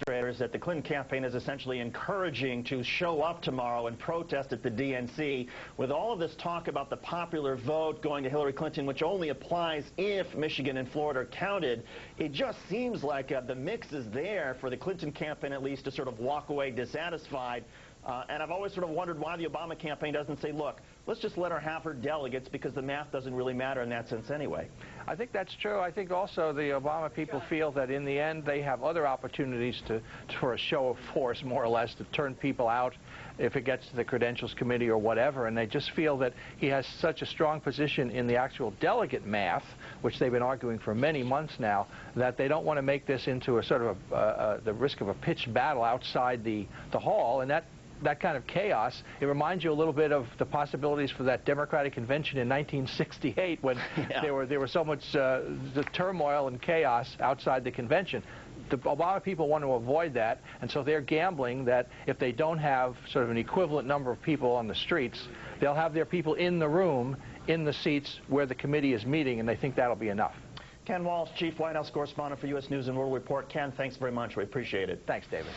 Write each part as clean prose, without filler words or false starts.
demonstrators that the Clinton campaign is essentially encouraging to show up tomorrow and protest at the DNC. With all of this talk about the popular vote going to Hillary Clinton, which only applies if Michigan and Florida are counted, it just seems like the mix is there for the Clinton campaign at least to sort of walk away dissatisfied. And I've always sort of wondered why the Obama campaign doesn't say, look, let's just let her have her delegates because the math doesn't really matter in that sense anyway. I think that's true. I think also the Obama people feel that in the end they have other opportunities for a show of force, more or less, to turn people out if it gets to the Credentials Committee or whatever. And they just feel that he has such a strong position in the actual delegate math, which they've been arguing for many months now, that they don't want to make this into a sort of the risk of a pitched battle outside the hall. And that kind of chaos, it reminds you a little bit of the possibilities for that Democratic convention in 1968 when there were so much the turmoil and chaos outside the convention. The Obama people want to avoid that, and so they're gambling that if they don't have sort of an equivalent number of people on the streets, they'll have their people in the room, in the seats where the committee is meeting, and they think that'll be enough. Ken Walsh, Chief White House Correspondent for U.S. News and World Report. Ken, thanks very much. We appreciate it. Thanks, David.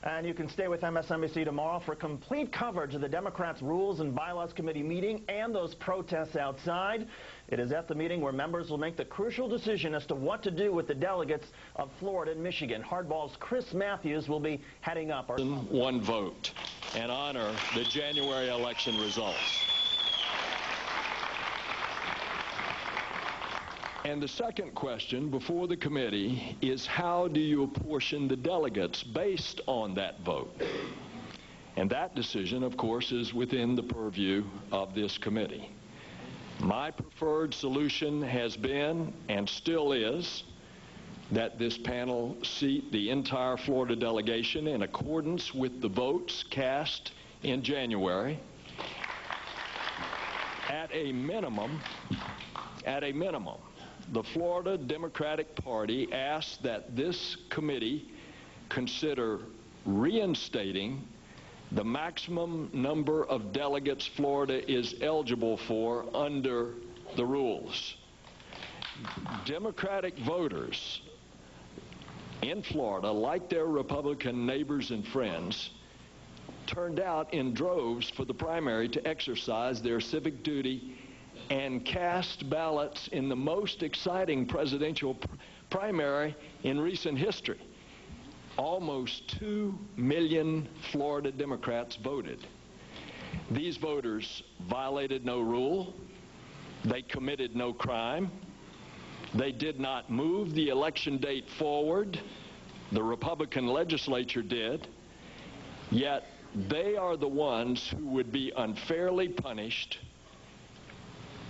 And you can stay with MSNBC tomorrow for complete coverage of the Democrats' Rules and Bylaws Committee meeting and those protests outside. It is at the meeting where members will make the crucial decision as to what to do with the delegates of Florida and Michigan. Hardball's Chris Matthews will be heading up. One vote and honor the January election results. And the second question before the committee is, how do you apportion the delegates based on that vote? And that decision, of course, is within the purview of this committee. My preferred solution has been, and still is, that this panel seat the entire Florida delegation in accordance with the votes cast in January. At a minimum, the Florida Democratic Party asked that this committee consider reinstating the maximum number of delegates Florida is eligible for under the rules. Democratic voters in Florida, like their Republican neighbors and friends, turned out in droves for the primary to exercise their civic duty and cast ballots in the most exciting presidential primary in recent history. Almost 2 million Florida Democrats voted. These voters violated no rule. They committed no crime. They did not move the election date forward. The Republican legislature did. Yet they are the ones who would be unfairly punished.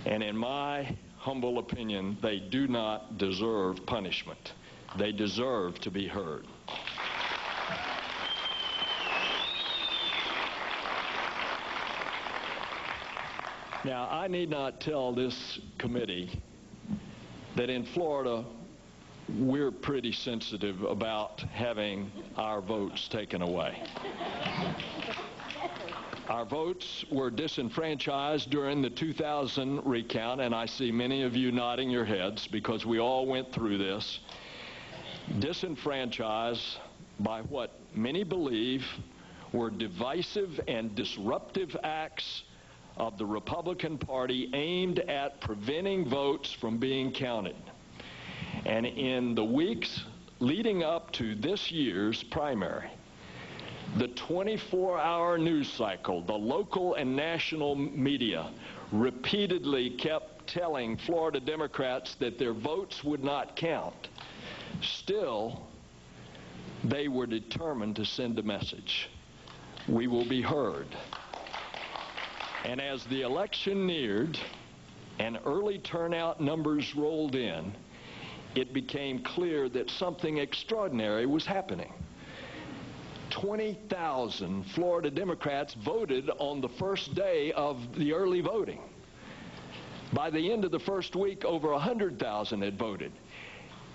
And in my humble opinion, they do not deserve punishment. They deserve to be heard. Now, I need not tell this committee that in Florida, we're pretty sensitive about having our votes taken away. Our votes were disenfranchised during the 2000 recount, and I see many of you nodding your heads because we all went through this. Disenfranchised by what many believe were divisive and disruptive acts of the Republican Party aimed at preventing votes from being counted. And in the weeks leading up to this year's primary, the 24-hour news cycle, the local and national media repeatedly kept telling Florida Democrats that their votes would not count. Still, they were determined to send a message. We will be heard. And as the election neared and early turnout numbers rolled in, it became clear that something extraordinary was happening. 20,000 Florida Democrats voted on the first day of the early voting. By the end of the first week, over 100,000 had voted.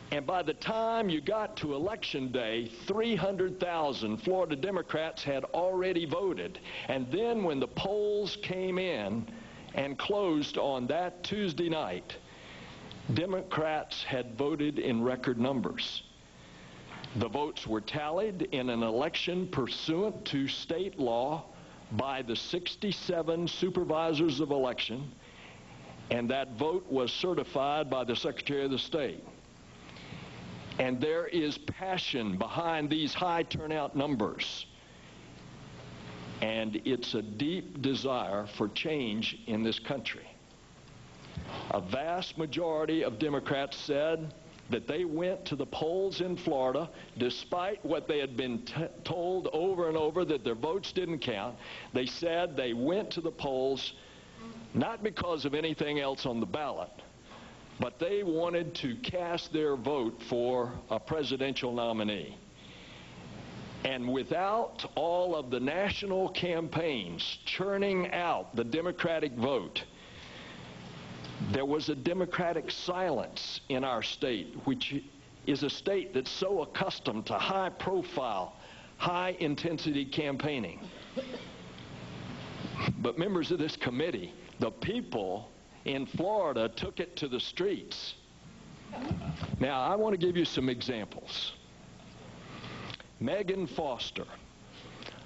And by the time you got to Election Day, 300,000 Florida Democrats had already voted. And then when the polls came in and closed on that Tuesday night, Democrats had voted in record numbers. The votes were tallied in an election pursuant to state law by the 67 supervisors of election, and that vote was certified by the Secretary of the State. And there is passion behind these high turnout numbers. And it's a deep desire for change in this country. A vast majority of Democrats said that they went to the polls in Florida despite what they had been told over and over that their votes didn't count. They said they went to the polls not because of anything else on the ballot, but they wanted to cast their vote for a presidential nominee. And without all of the national campaigns churning out the Democratic vote, there was a Democratic silence in our state, which is a state that's so accustomed to high-profile, high-intensity campaigning. But members of this committee, the people in Florida took it to the streets. Now, I want to give you some examples. Megan Foster,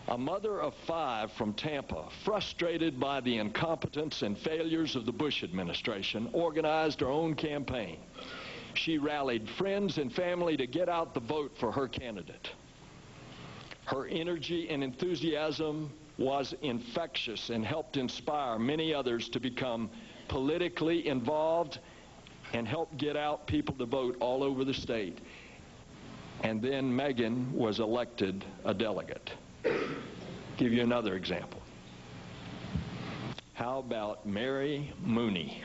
a mother of 5 from Tampa, frustrated by the incompetence and failures of the Bush administration, organized her own campaign. She rallied friends and family to get out the vote for her candidate. Her energy and enthusiasm was infectious and helped inspire many others to become politically involved and help get out people to vote all over the state. And then Megan was elected a delegate. Give you another example. How about Mary Mooney?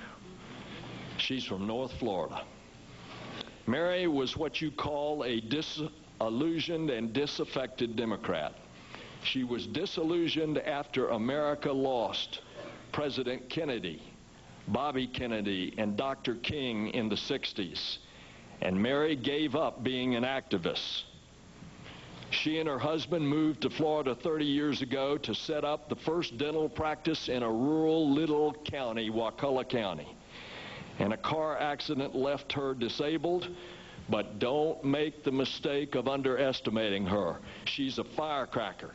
She's from North Florida. Mary was what you call a disillusioned and disaffected Democrat. She was disillusioned after America lost President Kennedy, Bobby Kennedy, and Dr. King in the 60s. And Mary gave up being an activist. She and her husband moved to Florida 30 years ago to set up the first dental practice in a rural little county, Wakulla County. And a car accident left her disabled, but don't make the mistake of underestimating her. She's a firecracker.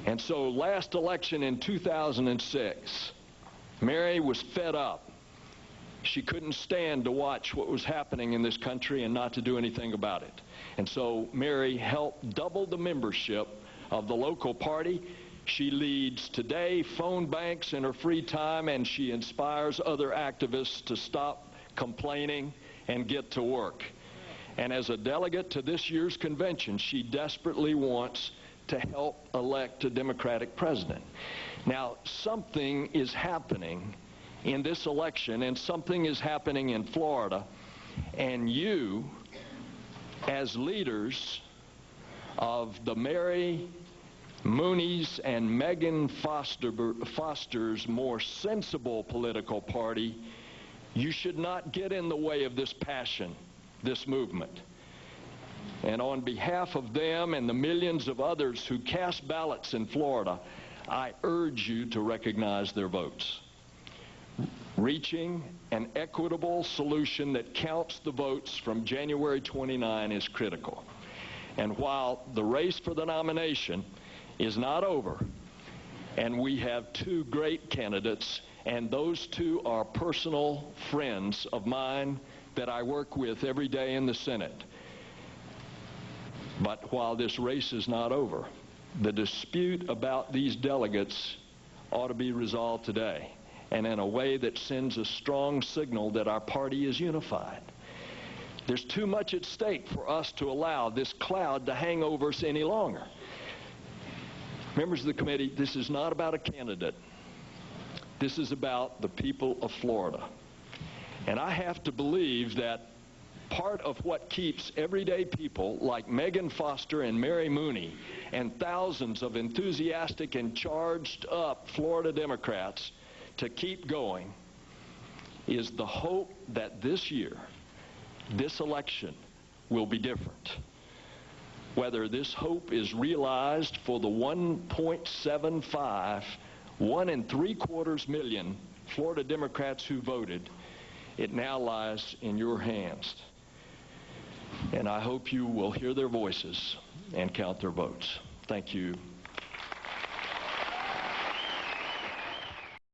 And so last election in 2006, Mary was fed up. She couldn't stand to watch what was happening in this country and not to do anything about it. And so Mary helped double the membership of the local party. She leads today phone banks in her free time, and she inspires other activists to stop complaining and get to work. And as a delegate to this year's convention, she desperately wants to help elect a Democratic president. Now, something is happening in this election, and something is happening in Florida, and you, as leaders of the Mary Mooney's and Megan Foster's more sensible political party, you should not get in the way of this passion, this movement. And on behalf of them and the millions of others who cast ballots in Florida, I urge you to recognize their votes. Reaching an equitable solution that counts the votes from January 29 is critical. And while the race for the nomination is not over, and we have 2 great candidates, and those 2 are personal friends of mine that I work with every day in the Senate. But while this race is not over, the dispute about these delegates ought to be resolved today, and in a way that sends a strong signal that our party is unified. There's too much at stake for us to allow this cloud to hang over us any longer. Members of the committee, this is not about a candidate. This is about the people of Florida. And I have to believe that part of what keeps everyday people like Megan Foster and Mary Mooney and thousands of enthusiastic and charged up Florida Democrats to keep going is the hope that this year, this election, will be different. Whether this hope is realized for the 1.75, 1 3/4 million Florida Democrats who voted, it now lies in your hands. And I hope you will hear their voices and count their votes. Thank you